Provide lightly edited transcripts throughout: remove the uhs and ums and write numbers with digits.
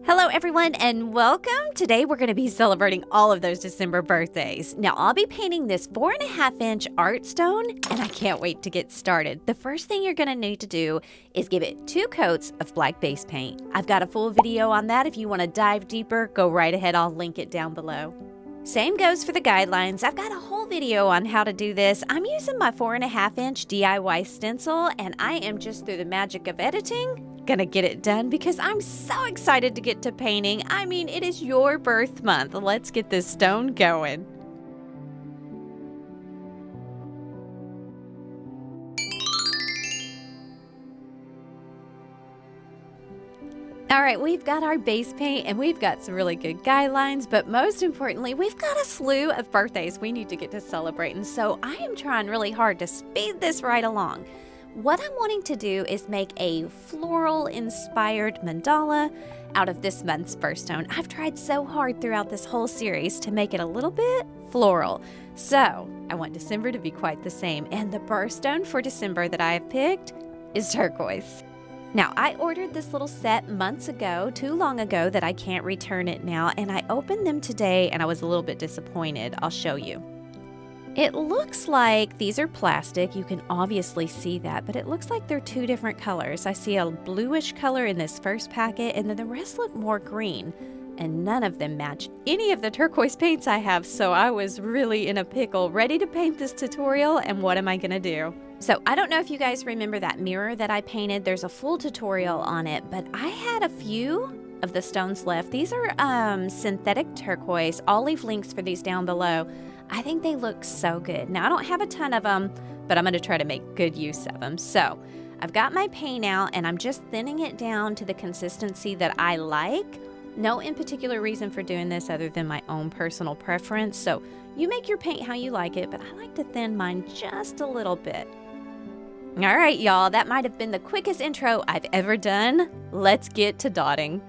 Hello everyone and welcome! Today we're going to be celebrating all of those December birthdays. Now I'll be painting this 4.5-inch art stone and I can't wait to get started. The first thing you're going to need to do is give it 2 coats of black base paint. I've got a full video on that. If you want to dive deeper, go right ahead. I'll link it down below. Same goes for the guidelines. I've got a whole video on how to do this. I'm using my 4.5-inch DIY stencil and I am just through the magic of editing gonna get it done because I'm so excited to get to painting. I mean, it is your birth month. Let's get this stone going. All right, we've got our base paint and we've got some really good guidelines, but most importantly, we've got a slew of birthdays we need to get to celebrate. And so I am trying really hard to speed this right along. What I'm wanting to do is make a floral-inspired mandala out of this month's birthstone. I've tried so hard throughout this whole series to make it a little bit floral. So I want December to be quite the same. And the birthstone for December that I have picked is turquoise. Now, I ordered this little set months ago, too long ago that I can't return it now, and I opened them today and I was a little bit disappointed. I'll show you. It looks like these are plastic. You can obviously see that, but it looks like they're 2 different colors. I see a bluish color in this first packet, and then the rest look more green, and none of them match any of the turquoise paints I have, so I was really in a pickle, ready to paint this tutorial, and what am I gonna do? So I don't know if you guys remember that mirror that I painted. There's a full tutorial on it, but I had a few of the stones left. These are synthetic turquoise. I'll leave links for these down below. I think they look so good. Now, I don't have a ton of them, but I'm going to try to make good use of them. So I've got my paint out, and I'm just thinning it down to the consistency that I like. No in particular reason for doing this other than my own personal preference. So you make your paint how you like it, but I like to thin mine just a little bit. All right, y'all, that might have been the quickest intro I've ever done. Let's get to dotting.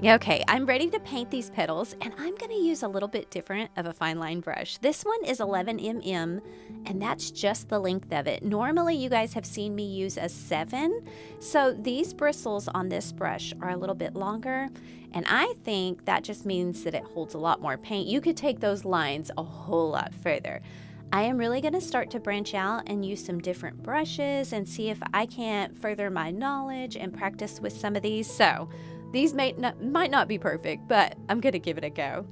Okay, I'm ready to paint these petals, and I'm going to use a little bit different of a fine line brush. This one is 11mm, and that's just the length of it. Normally, you guys have seen me use a 7, so these bristles on this brush are a little bit longer, and I think that just means that it holds a lot more paint. You could take those lines a whole lot further. I am really going to start to branch out and use some different brushes and see if I can't further my knowledge and practice with some of these. So these might not be perfect, but I'm going to give it a go.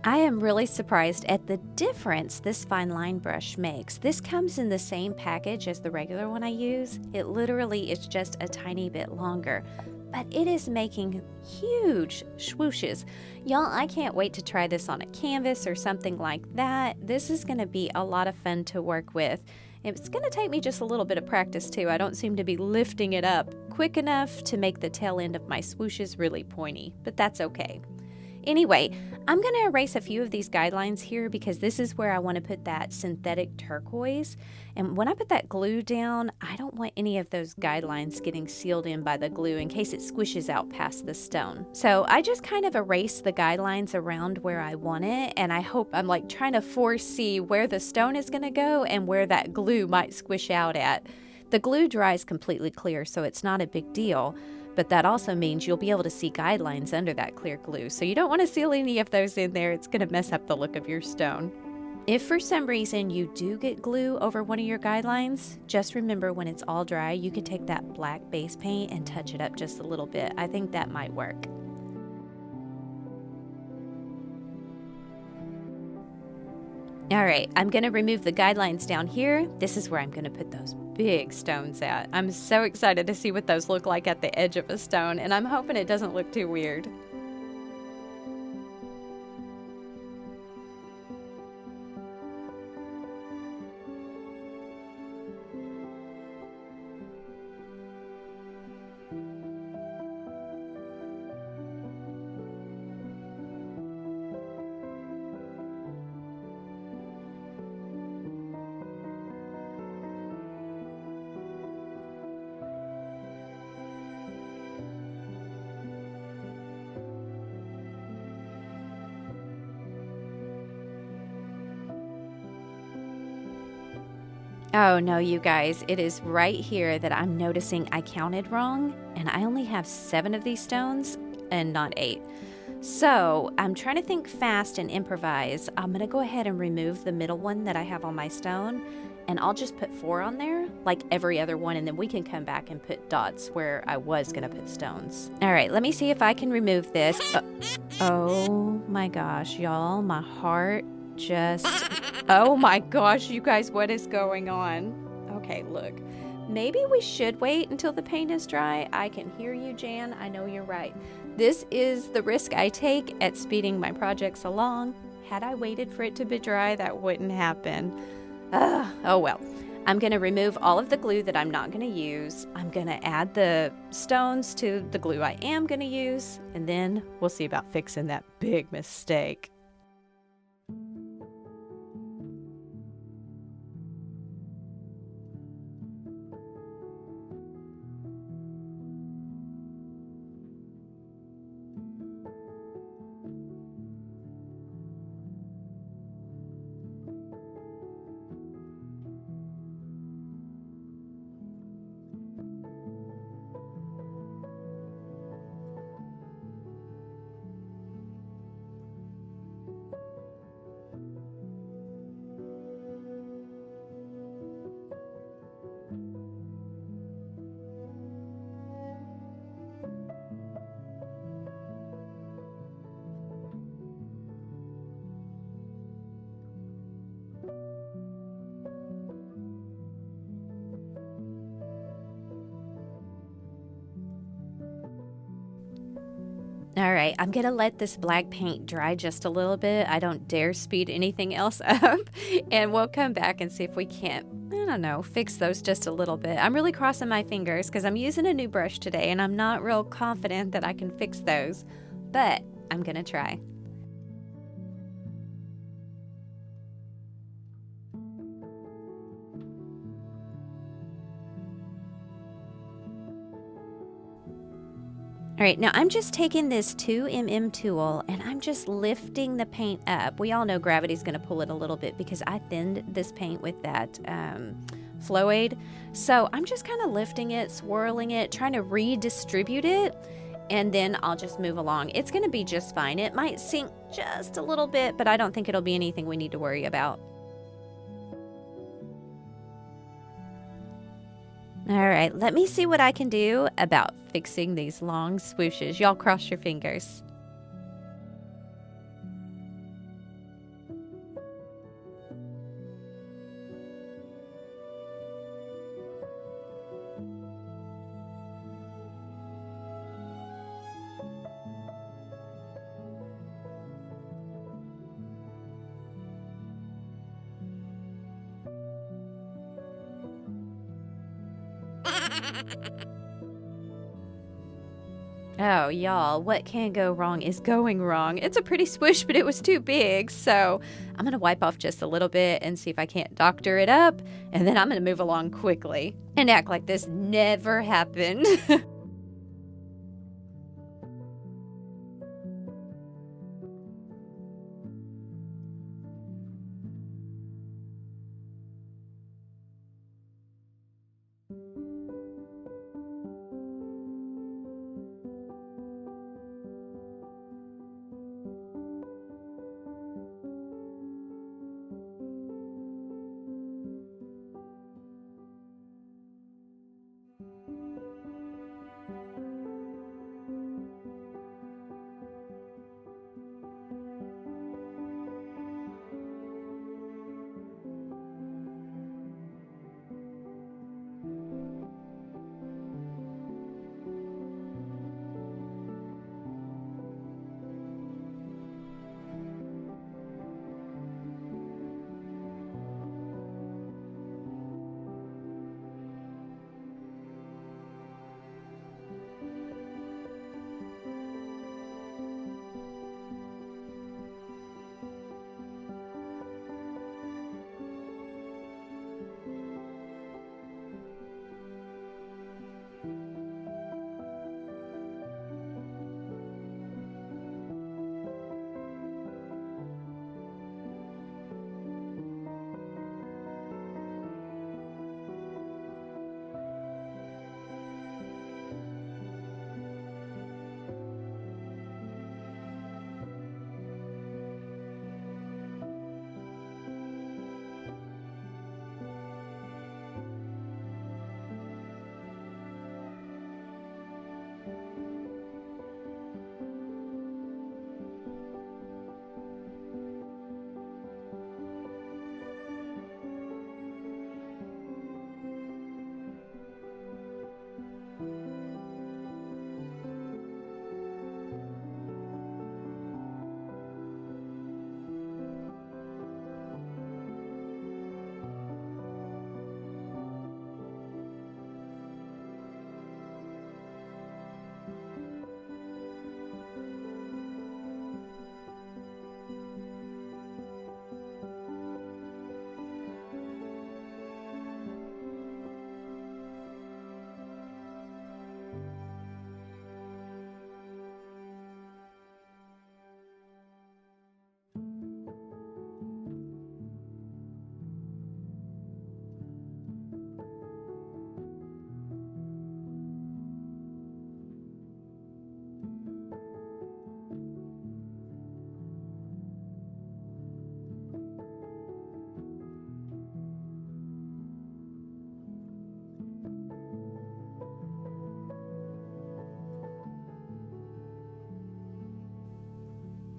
I am really surprised at the difference this fine line brush makes. This comes in the same package as the regular one I use. It literally is just a tiny bit longer, but it is making huge swooshes. Y'all, I can't wait to try this on a canvas or something like that. This is going to be a lot of fun to work with. It's going to take me just a little bit of practice too. I don't seem to be lifting it up quick enough to make the tail end of my swooshes really pointy, but that's okay. Anyway, I'm going to erase a few of these guidelines here because this is where I want to put that synthetic turquoise. And when I put that glue down, I don't want any of those guidelines getting sealed in by the glue in case it squishes out past the stone. So I just kind of erase the guidelines around where I want it, and I hope I'm like trying to foresee where the stone is going to go and where that glue might squish out at. The glue dries completely clear, so it's not a big deal. But that also means you'll be able to see guidelines under that clear glue. So you don't want to seal any of those in there. It's going to mess up the look of your stone. If for some reason you do get glue over one of your guidelines, just remember when it's all dry, you can take that black base paint and touch it up just a little bit. I think that might work. All right, I'm going to remove the guidelines down here. This is where I'm going to put those big stones at. I'm so excited to see what those look like at the edge of a stone, and I'm hoping it doesn't look too weird. Oh no, you guys, it is right here that I'm noticing I counted wrong, and I only have 7 of these stones and not 8. So I'm trying to think fast and improvise. I'm going to go ahead and remove the middle one that I have on my stone, and I'll just put 4 on there like every other one, and then we can come back and put dots where I was going to put stones. All right, let me see if I can remove this. Oh my gosh, y'all, my heart just... Oh my gosh, you guys, what is going on? Okay, look. Maybe we should wait until the paint is dry. I can hear you, Jan. I know you're right. This is the risk I take at speeding my projects along. Had I waited for it to be dry, that wouldn't happen. Oh well. I'm going to remove all of the glue that I'm not going to use. I'm going to add the stones to the glue I am going to use, and then we'll see about fixing that big mistake. All right, I'm gonna let this black paint dry just a little bit. I don't dare speed anything else up. And we'll come back and see if we can't, I don't know, fix those just a little bit. I'm really crossing my fingers because I'm using a new brush today and I'm not real confident that I can fix those, but I'm gonna try. All right, now I'm just taking this 2mm tool and I'm just lifting the paint up. We all know gravity's gonna pull it a little bit because I thinned this paint with that flow aid. So I'm just kind of lifting it, swirling it, trying to redistribute it, and then I'll just move along. It's gonna be just fine. It might sink just a little bit, but I don't think it'll be anything we need to worry about. All right, let me see what I can do about fixing these long swooshes. Y'all cross your fingers. Oh, y'all, what can go wrong is going wrong. It's a pretty swoosh, but it was too big. So I'm going to wipe off just a little bit and see if I can't doctor it up. And then I'm going to move along quickly and act like this never happened.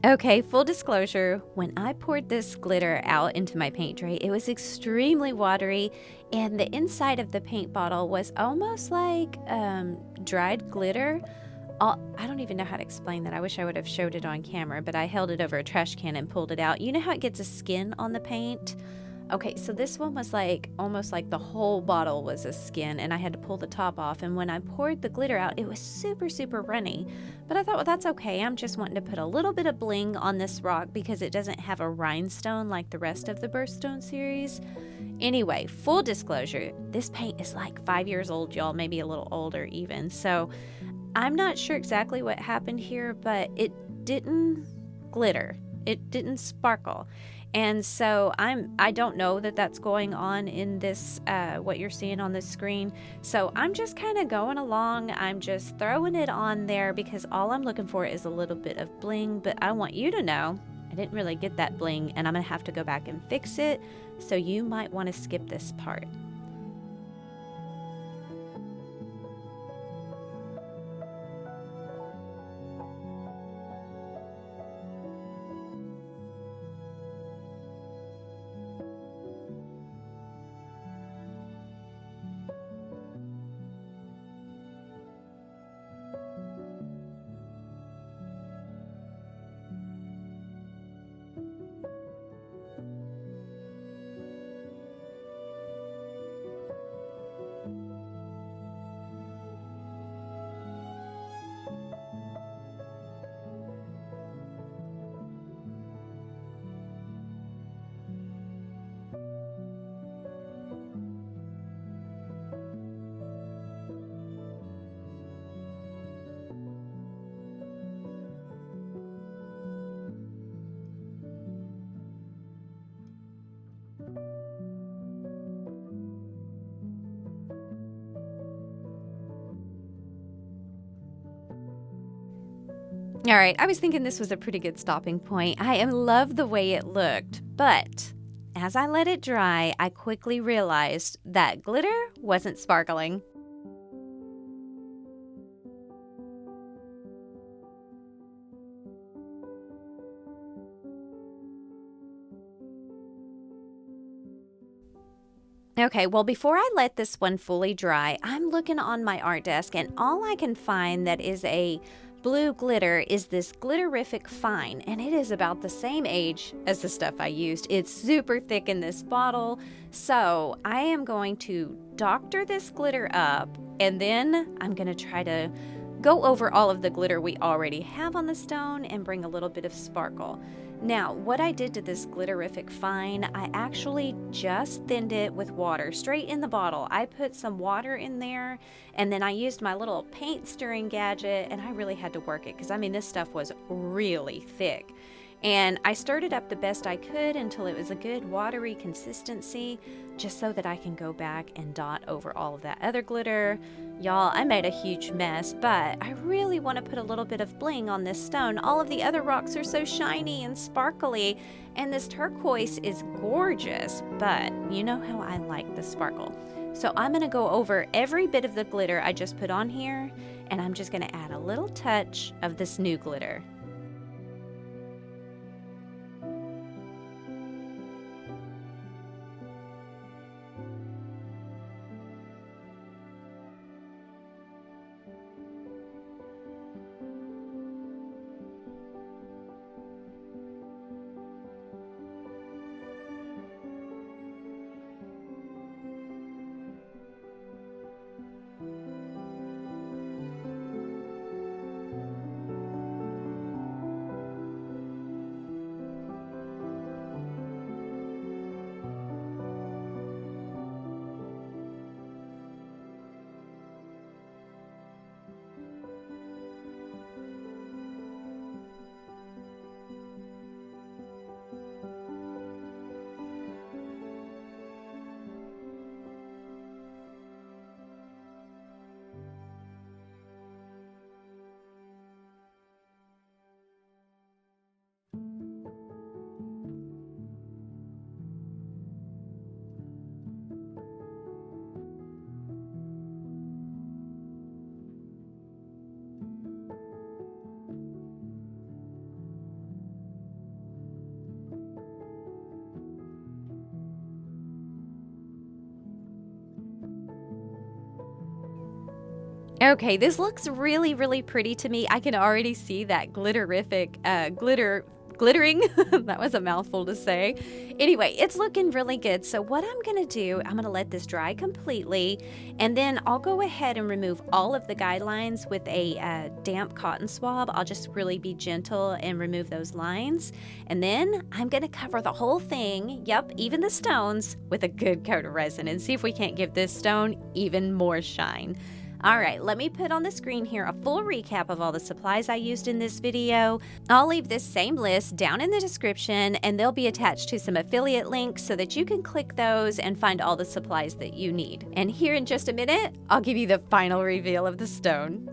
Okay, full disclosure, when I poured this glitter out into my paint tray, it was extremely watery, and the inside of the paint bottle was almost like dried glitter. I don't even know how to explain that. I wish I would have showed it on camera, but I held it over a trash can and pulled it out. You know how it gets a skin on the paint? Okay, so this one was like almost like the whole bottle was a skin, and I had to pull the top off. And when I poured the glitter out, it was super, super runny. But I thought, well, that's okay. I'm just wanting to put a little bit of bling on this rock because it doesn't have a rhinestone like the rest of the Birthstone series. Anyway, full disclosure, this paint is like 5 years old, y'all, maybe a little older even. So I'm not sure exactly what happened here, but it didn't glitter. It didn't sparkle. And so I don't know that that's going on in this, what you're seeing on this screen. So I'm just kind of going along. I'm just throwing it on there because all I'm looking for is a little bit of bling. But I want you to know I didn't really get that bling, and I'm going to have to go back and fix it. So you might want to skip this part. All right, I was thinking this was a pretty good stopping point. I love the way it looked, but as I let it dry, I quickly realized that glitter wasn't sparkling. Okay, well, before I let this one fully dry, I'm looking on my art desk, and all I can find that is a blue glitter is this Glitterific Fine, and it is about the same age as the stuff I used. It's super thick in this bottle, so I am going to doctor this glitter up, and then I'm going to try to go over all of the glitter we already have on the stone and bring a little bit of sparkle. Now, what I did to this Glitterific Fine, I actually just thinned it with water straight in the bottle. I put some water in there, and then I used my little paint stirring gadget, and I really had to work it because, I mean, this stuff was really thick. And I stirred it up the best I could until it was a good watery consistency, just so that I can go back and dot over all of that other glitter. Y'all, I made a huge mess, but I really want to put a little bit of bling on this stone. All of the other rocks are so shiny and sparkly, and this turquoise is gorgeous, but you know how I like the sparkle. So I'm going to go over every bit of the glitter I just put on here, and I'm just going to add a little touch of this new glitter. Okay, this looks really, really pretty to me. I can already see that glittering. That was a mouthful to say. Anyway, it's looking really good. So what I'm gonna do, I'm gonna let this dry completely, and then I'll go ahead and remove all of the guidelines with a damp cotton swab. I'll just really be gentle and remove those lines. And then I'm gonna cover the whole thing, yep, even the stones, with a good coat of resin and see if we can't give this stone even more shine. All right, let me put on the screen here a full recap of all the supplies I used in this video. I'll leave this same list down in the description, and they'll be attached to some affiliate links so that you can click those and find all the supplies that you need. And here in just a minute, I'll give you the final reveal of the stone.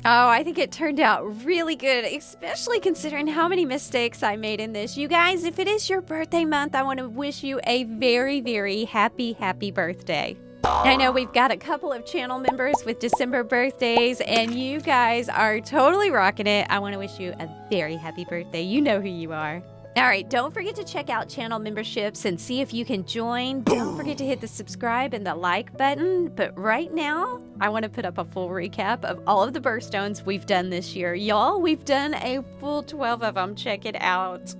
Oh, I think it turned out really good, especially considering how many mistakes I made in this. You guys, if it is your birthday month, I want to wish you a very, very happy, happy birthday. I know we've got a couple of channel members with December birthdays, and you guys are totally rocking it. I want to wish you a very happy birthday. You know who you are. All right, don't forget to check out channel memberships and see if you can join. Don't forget to hit the subscribe and the like button. But right now, I want to put up a full recap of all of the birthstones we've done this year. Y'all, we've done a full 12 of them. Check it out.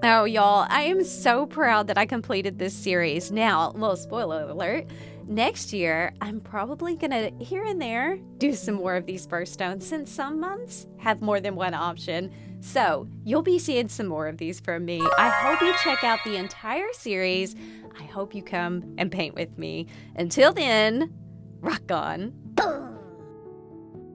Oh, y'all, I am so proud that I completed this series. Now, a little spoiler alert. Next year, I'm probably gonna, here and there, do some more of these birthstones since some months have more than one option. So, you'll be seeing some more of these from me. I hope you check out the entire series. I hope you come and paint with me. Until then, rock on.